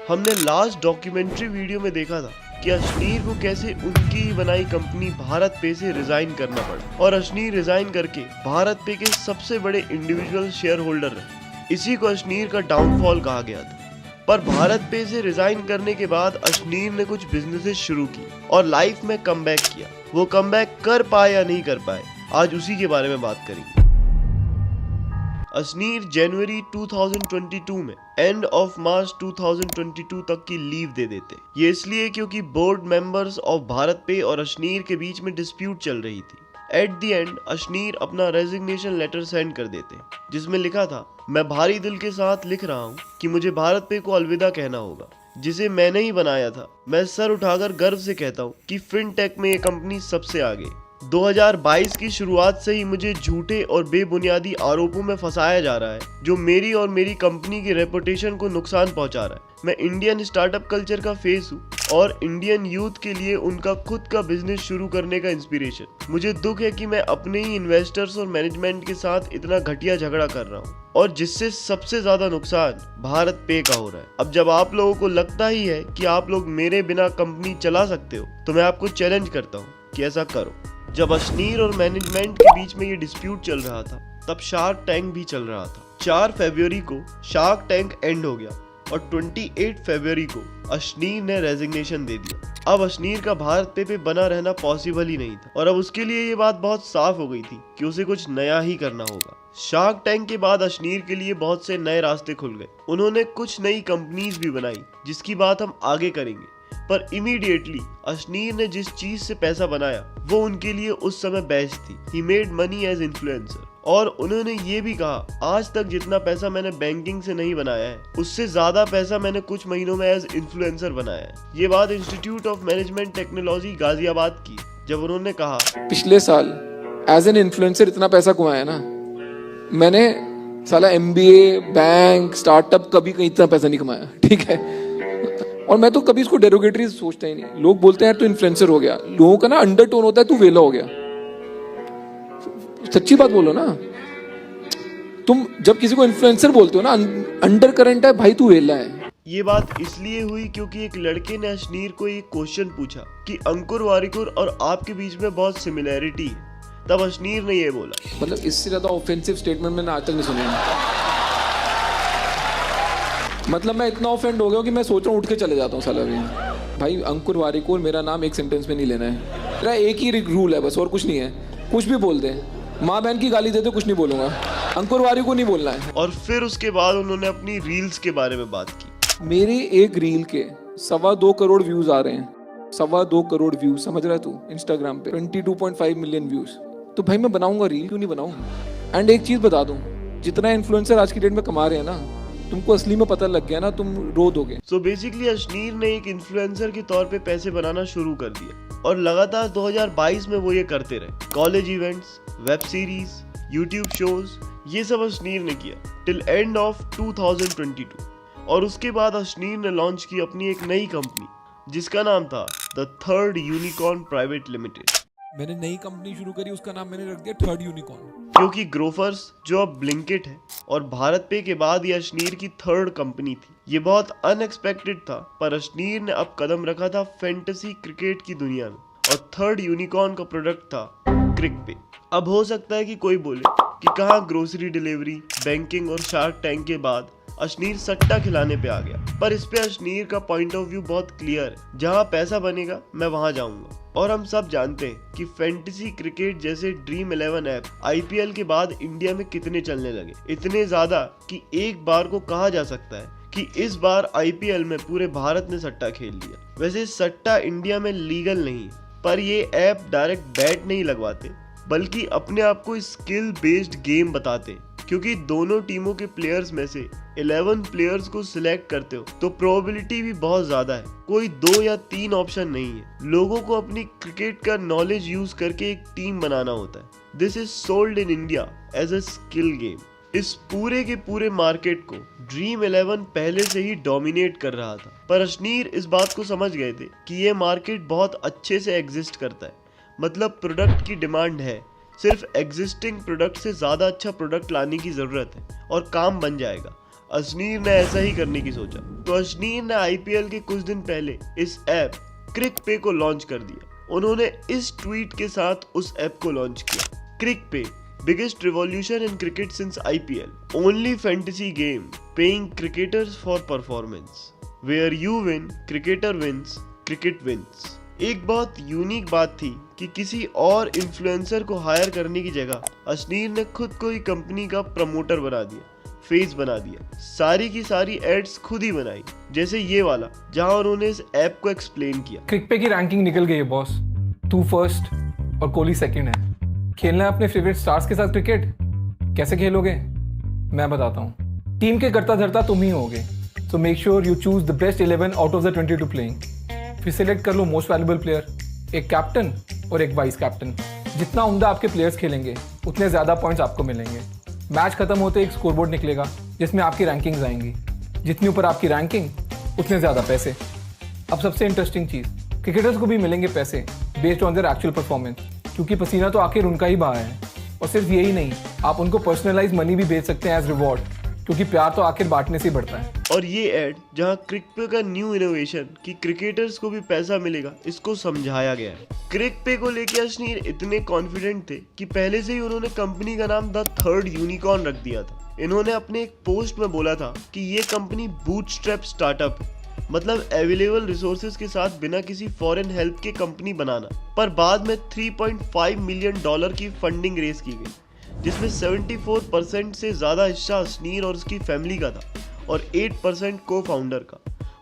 हमने last documentary video में देखा था कि अशनीर को कैसे उनकी ही बनाई कंपनी भारत पे से रिजाइन करना पड़ा और अशनीर रिजाइन करके भारत पे के सबसे बड़े इंडिविजुअल शेयर होल्डर रहे। इसी को अशनीर का डाउनफॉल कहा गया था। पर भारत पे से रिजाइन करने के बाद अशनीर ने कुछ बिजनेसेस शुरू की और लाइफ में कमबैक किया। वो कमबैक कर पाए या नहीं कर पाए, आज उसी के बारे में बात करेंगे। अशनीर जनवरी 2022 में एंड ऑफ मार्च 2022 तक की लीव दे देते। ये इसलिए क्योंकि बोर्ड मेंबर्स ऑफ भारत पे और अशनीर के बीच में डिस्प्यूट चल रही थी। एट द एंड अशनीर अपना रेजिग्नेशन लेटर सेंड कर देते, जिसमें लिखा था, मैं भारी दिल के साथ लिख रहा हूँ कि मुझे भारत पे को अलविदा कहना होगा, जिसे मैंने ही बनाया था। मैं सर उठाकर गर्व से कहता हूँ कि फिनटेक में ये कंपनी सबसे आगे। 2022 की शुरुआत से ही मुझे झूठे और बेबुनियादी आरोपों में फंसाया जा रहा है, जो मेरी और मेरी कंपनी की रेपुटेशन को नुकसान पहुंचा रहा है। मैं इंडियन स्टार्टअप कल्चर का फेस हूँ और इंडियन यूथ के लिए उनका खुद का बिजनेस शुरू करने का इंस्पिरेशन। मुझे दुख है कि मैं अपने ही इन्वेस्टर्स और मैनेजमेंट के साथ इतना घटिया झगड़ा कर रहा हूँ और जिससे सबसे ज्यादा नुकसान भारत पे का हो रहा है। अब जब आप लोगों को लगता ही है कि आप लोग मेरे बिना कंपनी चला सकते हो, तो मैं आपको चैलेंज करता हूँ कि ऐसा करो। जब अशनीर और मैनेजमेंट के बीच में ये डिस्प्यूट चल रहा था, तब शार्क टैंक भी चल रहा था। 4 फरवरी को शार्क टैंक एंड हो गया और 28 फरवरी को अशनीर ने रेजिग्नेशन दे दिया। अब अशनीर का भारत पे बना रहना पॉसिबल ही नहीं था और अब उसके लिए ये बात बहुत साफ हो गई थी कि उसे कुछ नया ही करना होगा। शार्क टैंक के बाद अशनीर के लिए बहुत से नए रास्ते खुल गए। उन्होंने कुछ नई कंपनीज भी बनाई, जिसकी बात हम आगे करेंगे। पर इमीडिएटली अशनीर ने जिस चीज से पैसा बनाया वो उनके लिए उस समय बेस्ट थी। He made money as influencer. और उन्होंने ये भी कहा, आज तक जितना पैसा मैंने बैंकिंग से नहीं बनाया है, उससे ज्यादा पैसा मैंने कुछ महीनों में एज इन्फ्लुएंसर बनाया है। ये बात institute of management technology Ghaziabad की, जब उन्होंने कहा, पिछले साल एज एन इन्फ्लुएंसर इतना पैसा कमाया ना मैंने, साला MBA, बैंक, स्टार्टअप, कभी कहीं इतना पैसा नहीं कमाया। ठीक है, और मैं तो कभी इसको डेरोगेटरी सोचता ही नहीं। लोग बोलते हैं तू इन्फ्लुएंसर हो गया, लोगों का ना अंडरटोन होता है तू वेला हो गया। सच्ची बात बोलो ना, तुम जब किसी को इन्फ्लुएंसर बोलते हो ना, अंडर करंट है भाई तू वेला है। ये बात इसलिए हुई क्योंकि एक लड़के ने अशनीर को एक क्वेश्चन पूछा कि अंकुर वारिकुर और आपके बीच में बहुत सिमिलैरिटी है। तब अशनीर ने ये बोला, मतलब इससे ज्यादा ऑफेंसिव स्टेटमेंट मैंने आज तक नहीं सुना। मतलब मैं इतना ऑफेंड हो गया कि मैं सोच रहा हूँ उठ के चले जाता हूँ साला भी। भाई अंकुर वारिकुर मेरा नाम एक सेंटेंस में नहीं लेना है। मेरा एक ही रूल है बस, और कुछ नहीं है। कुछ भी बोल दे, माँ बहन की गाली दे दे, कुछ नहीं बोलूंगा, अंकुर वारिकुर नहीं बोलना है। और फिर उसके बाद उन्होंने अपनी रील्स के बारे में बात की। मेरी एक रील के 2.25 करोड़ व्यूज आ रहे हैं। 2.25 करोड़ व्यूज, समझ रहा है तू? इंस्टाग्राम पे 22.5 मिलियन व्यूज। तो भाई मैं बनाऊंगा रील, क्यों नहीं बनाऊं? एंड एक चीज बता दूं, जितना इन्फ्लुएंसर आज की डेट में कमा रहे हैं ना, तुमको असली में पता लग गया ना, तुम रो दोगे। सो बेसिकली अशनीर ने एक इन्फ्लुएंसर के तौर पे पैसे बनाना शुरू कर दिया और लगातार 2022 में वो ये करते रहे। College events, web series, YouTube shows, ये सब अशनीर ने किया टिल एंड ऑफ 2022। और उसके बाद अशनीर ने लॉन्च की अपनी एक नई कंपनी, जिसका नाम था the third unicorn private limited. मैंने नई कंपनी शुरू करी, उसका नाम मैंने रख दिया थर्ड यूनिकॉर्न, क्योंकि ग्रोफर्स जो अब ब्लिंकिट है और भारत पे के बाद ये अशनीर की थर्ड कंपनी थी। ये बहुत अनएक्सपेक्टेड था, पर अशनीर ने अब कदम रखा था फैंटेसी क्रिकेट की दुनिया में और थर्ड यूनिकॉर्न का प्रोडक्ट था क्रिकपे। अब हो सकता है कि कोई बोले कि कहाँ ग्रोसरी डिलीवरी, बैंकिंग और शार्क टैंक के बाद अशनीर सट्टा खिलाने पे आ गया। पर इस पे अशनीर का पॉइंट ऑफ व्यू बहुत क्लियर है, जहाँ पैसा बनेगा मैं वहां जाऊंगा। और हम सब जानते हैं कि फैंटेसी क्रिकेट जैसे ड्रीम 11 ऐप IPL के बाद इंडिया में कितने चलने लगे, इतने ज्यादा कि एक बार को कहा जा सकता है कि इस बार IPL में पूरे भारत ने सट्टा खेल लिया। वैसे सट्टा इंडिया में लीगल नहीं है, पर ये ऐप डायरेक्ट बैट नहीं लगवाते, बल्कि अपने आप को स्किल बेस्ड गेम बताते हैं। क्योंकि दोनों टीमों के प्लेयर्स में से 11 प्लेयर्स को सिलेक्ट करते हो तो प्रोबेबिलिटी भी बहुत ज्यादा है। कोई 2 या 3 ऑप्शन नहीं है। लोगों को अपनी क्रिकेट का नॉलेज यूज करके एक टीम बनाना होता है। This is sold in India as a skill game. इस पूरे के पूरे मार्केट को ड्रीम 11 पहले से ही डोमिनेट कर रहा था, पर अशनीर इस बात को समझ गए थे कि ये मार्केट बहुत अच्छे से एग्जिस्ट करता है। मतलब प्रोडक्ट की डिमांड है, सिर्फ एग्जिस्टिंग प्रोडक्ट से ज़्यादा अच्छा प्रोडक्ट लाने की ज़रूरत है और काम बन जाएगा। अशनीर ने ऐसा ही करने की सोचा। तो अशनीर ने आईपीएल के कुछ दिन पहले इस ऐप क्रिक पे को लॉन्च कर दिया। उन्होंने इस ट्वीट के साथ उस ऐप को लॉन्च किया, क्रिक पे, biggest revolution in cricket since IPL. Only fantasy game paying cricketers for performance. Where you win, cricketer wins, cricket wins. एक बहुत यूनिक बात थी कि किसी और इन्फ्लुएंसर को हायर करने की जगह अशनीर ने खुद को ही कंपनी का प्रमोटर बना दिया, फेस बना दिया। सारी की सारी एड्स खुद ही बनाई, जैसे ये वाला जहां उन्होंने इस ऐप को एक्सप्लेन किया। क्रिक पे की रैंकिंग निकल गई है बॉस, तू फर्स्ट और कोहली सेकंड है। खेलना है अपने फेवरेट स्टार्स के साथ क्रिकेट, कैसे खेलोगे मैं बताता हूँ। टीम के करता धरता तुम ही होगे, so make sure you choose the best 11 out of the 22 playing. फिर सिलेक्ट कर लो मोस्ट वैल्यूएबल प्लेयर, एक कैप्टन और एक वाइस कैप्टन। जितना उम्दा आपके प्लेयर्स खेलेंगे उतने ज़्यादा पॉइंट्स आपको मिलेंगे। मैच खत्म होते एक स्कोरबोर्ड निकलेगा जिसमें आपकी रैंकिंग्स आएंगी। जितनी ऊपर आपकी रैंकिंग उतने ज़्यादा पैसे। अब सबसे इंटरेस्टिंग चीज़, क्रिकेटर्स को भी मिलेंगे पैसे based on their actual performance, क्योंकि पसीना तो आखिर उनका ही बहा है। और सिर्फ यही नहीं, आप उनको पर्सनलाइज मनी भी भेज सकते हैं एज रिवॉर्ड, क्योंकि प्यार तो आखिर बांटने से ही बढ़ता है। और ये ऐड जहां क्रिक पे का न्यू इनोवेशन कि क्रिकेटर्स को भी पैसा मिलेगा, इसको समझाया गया है। क्रिक पे को लेके अशनीर इतने कॉन्फिडेंट थे कि पहले से ही उन्होंने कंपनी का नाम द थर्ड यूनिकॉर्न रख दिया था। इन्होंने अपने एक पोस्ट में बोला था कि ये कंपनी बूटस्ट्रैप स्टार्टअप है, मतलब अवेलेबल रिसोर्सेज के साथ बिना किसी फॉरेन हेल्प के कंपनी बनाना। पर बाद में $3.5 मिलियन की फंडिंग रेज की गई, जिसमें 74% से ज्यादा हिस्सा अशनीर और उसकी फैमिली का था और 8% को फाउंडर का,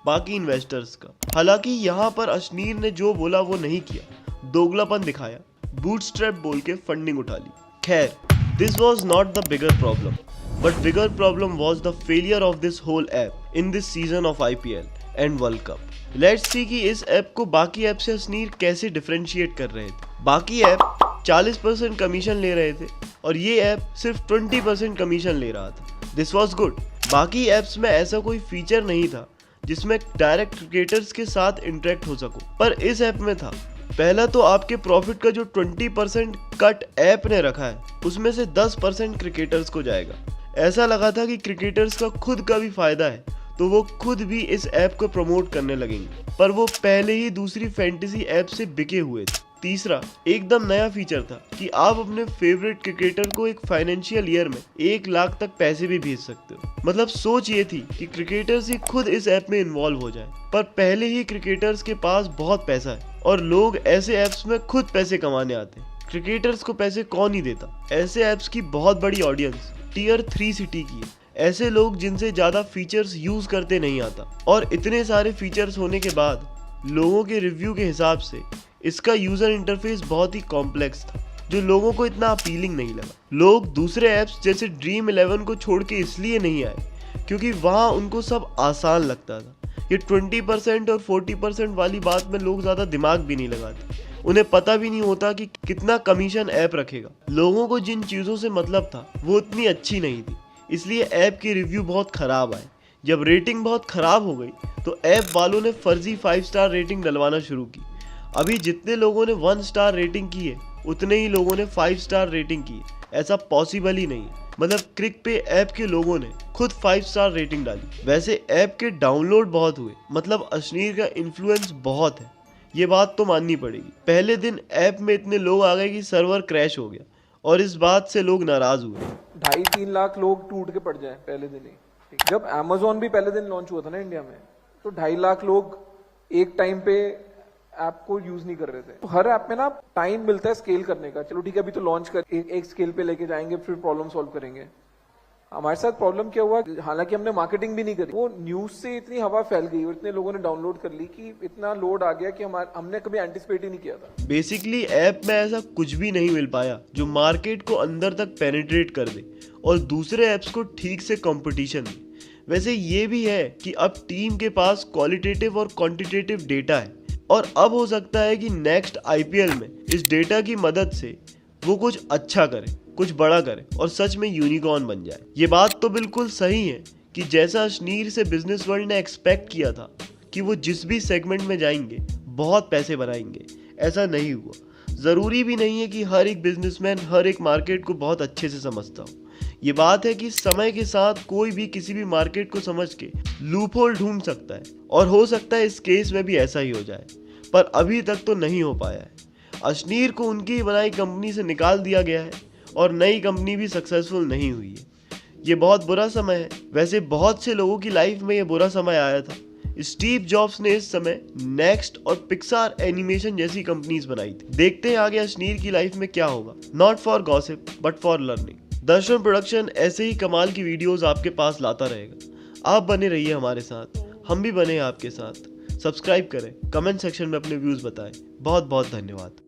बाकी इन्वेस्टर्स का। हालांकि यहाँ पर अशनीर ने जो बोला वो नहीं किया, दोगलापन दिखाया, बूटस्ट्रैप बोल के फंडिंग उठा ली। खैर, this was not the bigger problem, but bigger problem was the failure of this whole app in this season of IPL and world cup. Let's see कि इस ऐप को बाकी ऐप से अशनीर कैसे डिफरेंशिएट कर रहे थे। बाकी ऐप 40% कमीशन ले रहे थे और ये ऐप सिर्फ 20% कमीशन ले रहा था। This was good. बाकी ऐप्स में ऐसा कोई फीचर नहीं था जिसमें डायरेक्ट क्रिकेटर्स के साथ इंटरेक्ट हो सको, पर इस ऐप में था। पहला तो आपके प्रॉफिट का जो 20% कट ऐप ने रखा है, उसमें से 10% क्रिकेटर्स को जाएगा। ऐसा लगा था कि क्रिकेटर्स का खुद का भी फायदा है, तो वो खुद भी इस ऐप को प्रमोट करने लगेंगे, पर वो पहले ही दूसरी फैंटेसी ऐप से बिके हुए थे। तीसरा, एकदम नया फीचर था कि आप अपने फेवरेट क्रिकेटर को एक फाइनेंशियल ईयर में 1 लाख तक पैसे भी भेज सकते हो। मतलब सोच ये थी कि क्रिकेटर्स ही खुद इस ऐप में इन्वॉल्व हो जाए, पर पहले ही क्रिकेटर्स के पास बहुत पैसा है और लोग ऐसे ऐप्स में खुद पैसे कमाने आते हैं। क्रिकेटर्स को पैसे कौन ही देता। ऐसे ऐप्स की बहुत बड़ी ऑडियंस टियर 3 सिटी की है, ऐसे लोग जिनसे ज्यादा फीचर्स यूज करते नहीं आता। और इतने सारे फीचर्स होने के बाद लोगों के रिव्यू के हिसाब से इसका यूजर इंटरफेस बहुत ही कॉम्प्लेक्स था, जो लोगों को इतना अपीलिंग नहीं लगा। लोग दूसरे ऐप्स जैसे ड्रीम 11 को छोड़ के इसलिए नहीं आए क्योंकि वहां उनको सब आसान लगता था। ये 20% और 40% वाली बात में लोग ज्यादा दिमाग भी नहीं लगाते। उन्हें पता भी नहीं होता कि कितना कमीशन ऐप रखेगा। लोगों को जिन चीजों से मतलब था वो उतनी अच्छी नहीं थी, इसलिए ऐप के रिव्यू बहुत खराब आए। जब रेटिंग बहुत खराब हो गई तो ऐप वालों ने फर्जी 5 स्टार रेटिंग डलवाना शुरू की। अभी जितने लोगों ने 1 स्टार रेटिंग की है उतने ही लोगों ने 5 स्टार रेटिंग की है। ऐसा पॉसिबल ही नहीं है। मतलब क्रिक पे ऐप के लोगों ने खुद 5 स्टार रेटिंग डाली। वैसे ऐप के डाउनलोड बहुत हुए, मतलब अशनीर का इन्फ्लुएंस बहुत है, ये बात तो माननी पड़ेगी। पहले दिन ऐप में इतने लोग आ गए कि सर्वर क्रैश हो गया और इस बात से लोग नाराज हुए। 2.5-3 लाख लोग टूट के पड़ जाए पहले दिन ही। जब Amazon भी पहले दिन लॉन्च हुआ था ना इंडिया में, तो 2.5 लाख लोग एक टाइम पे ऐप को यूज नहीं कर रहे थे। तो हर ऐप में ना टाइम मिलता है स्केल करने का। चलो ठीक है, अभी तो लॉन्च कर एक स्केल पे लेके जाएंगे, फिर प्रॉब्लम सॉल्व करेंगे। हमारे साथ प्रॉब्लम क्या हुआ, हालांकि हमने मार्केटिंग भी नहीं करी, वो न्यूज से इतनी हवा फैल गई और इतने लोगों ने डाउनलोड कर ली कि इतना लोड आ गया कि हमने कभी एंटिसिपेट ही नहीं किया था। बेसिकली ऐप में ऐसा कुछ भी नहीं मिल पाया जो मार्केट को अंदर तक पेनिट्रेट कर दे और दूसरे ऐप्स को ठीक से कंपटीशन दे। वैसे ये भी है कि अब टीम के पास क्वालिटेटिव और क्वांटिटेटिव डेटा है और अब हो सकता है कि नेक्स्ट IPL में इस डेटा की मदद से वो कुछ अच्छा करे, कुछ बड़ा करे और सच में यूनिकॉर्न बन जाए। ये बात तो बिल्कुल सही है कि जैसा अशनीर से बिजनेस वर्ल्ड ने एक्सपेक्ट किया था कि वो जिस भी सेगमेंट में जाएंगे बहुत पैसे बनाएंगे, ऐसा नहीं हुआ। ज़रूरी भी नहीं है कि हर एक बिजनेसमैन हर एक मार्केट को बहुत अच्छे से समझता हो। ये बात है कि समय के साथ कोई भी किसी भी मार्केट को समझ के लूपहोल ढूंढ सकता है, और हो सकता है इस केस में भी ऐसा ही हो जाए, पर अभी तक तो नहीं हो पाया है। अशनीर को उनकी बनाई कंपनी से निकाल दिया गया है और नई कंपनी भी सक्सेसफुल नहीं हुई है। ये बहुत बुरा समय है। वैसे बहुत से लोगों की लाइफ में ये बुरा समय आया था। स्टीव जॉब्स ने इस समय नेक्स्ट और पिक्सार एनिमेशन जैसी कंपनीज बनाई थी। देखते हैं आगे अशनीर की लाइफ में क्या होगा। Not for gossip but for learning. Darshan production ऐसे ही कमाल की वीडियोस आपके पास लाता रहेगा। आप बने रहिए हमारे साथ, हम भी बने आपके साथ। सब्सक्राइब करें, कमेंट सेक्शन में अपने व्यूज बताएं। बहुत बहुत धन्यवाद।